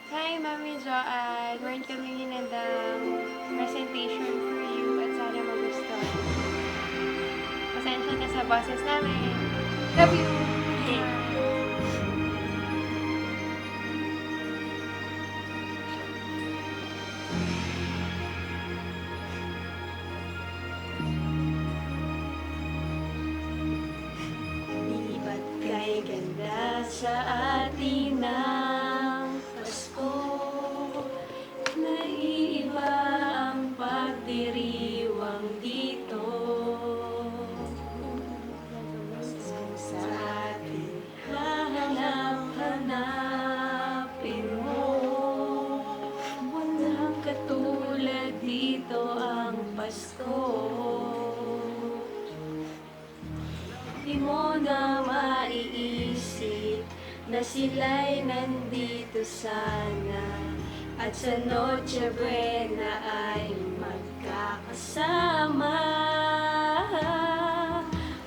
Hi, Mami Joanne. Meron kaming hinandang presentation for you at sana magustuhan. Pasensya na sa boses namin. Love you! Lipat kay ganda sa atin ng Pasko. Naiiba ang pagdiriwang dito. Sa atin hahanap-hanapin mo. Walang katulad dito ang Pasko. Di mo na maiisip na sila'y nandito sana at sa Noche Buena ay magkakasama.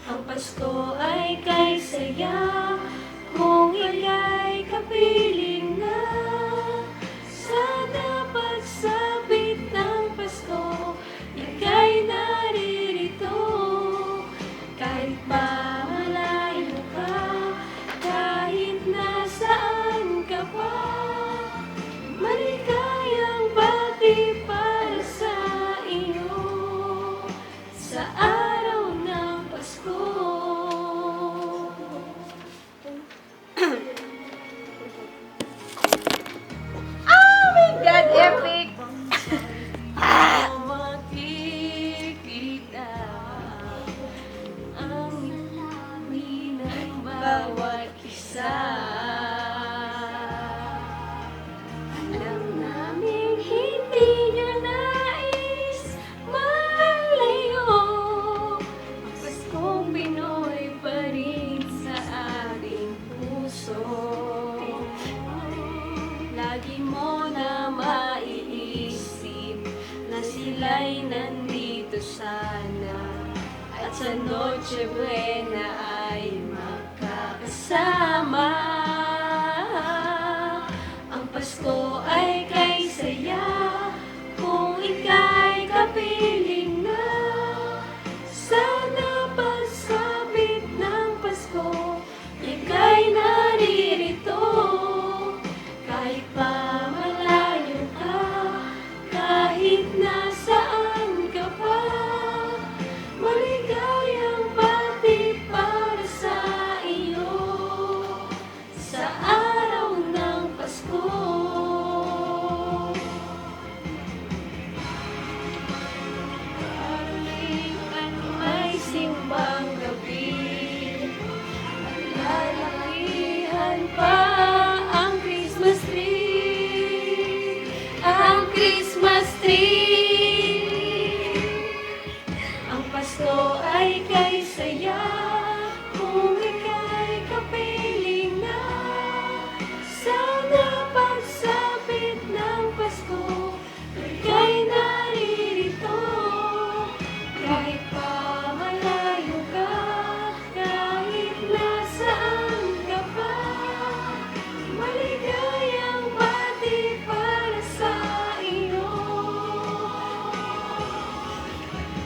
Ang Pasko ay kay saya kung ika'y kapiling na. Sana pagsapit ng Pasko, ika'y naririto. Kahit pa malayo ka, kahit nasaan ka pa, maligayang bati para sa iyo sa araw ng Pasko. Oh my God, epic! Makikita ang ngiti ng bawat isa. Alam namin hindi nyo nais malayo. Ang Paskong Pinoy pa rin sa ating puso. Lagi mo na maiisip na sila'y nandito sana at sa Noche Buena ay magkakasama. Ang Pasko ay kay saya kung ika'y kapiling na. Sana pagsapit ng Pasko, ika'y naririto. Kahit pa malayo ka, kahit nasaan ka pa, maligayang bati para sa iyo sa araw ng Pasko. Parating at may simbang gabi, at lalakihan pa ang Christmas tree, ang Christmas tree. Ang Pasko ay kay saya kung ika'y kapiling na. Sana pagsapit ng Pasko, ika'y naririto. Kahit pa malayo ka, kahit nasaan ka pa, maligayang bati para sa iyo.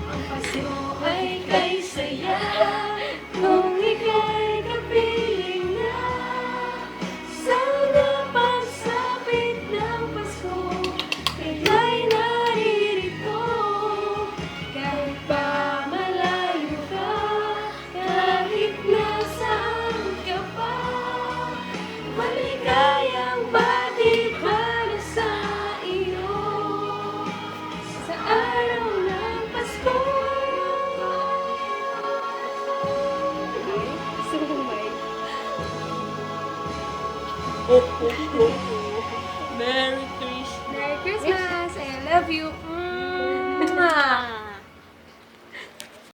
Ang Pasko ay kay saya kung ika'y kapiling na. Sana pagsapit ng Pasko, ika'y naririto. Kahit pa malayo ka, kahit nasaan ka pa, maligayang bati para sa iyo sa araw ng Pasko. Merry Christmas! Merry Christmas! I love you! Mwah!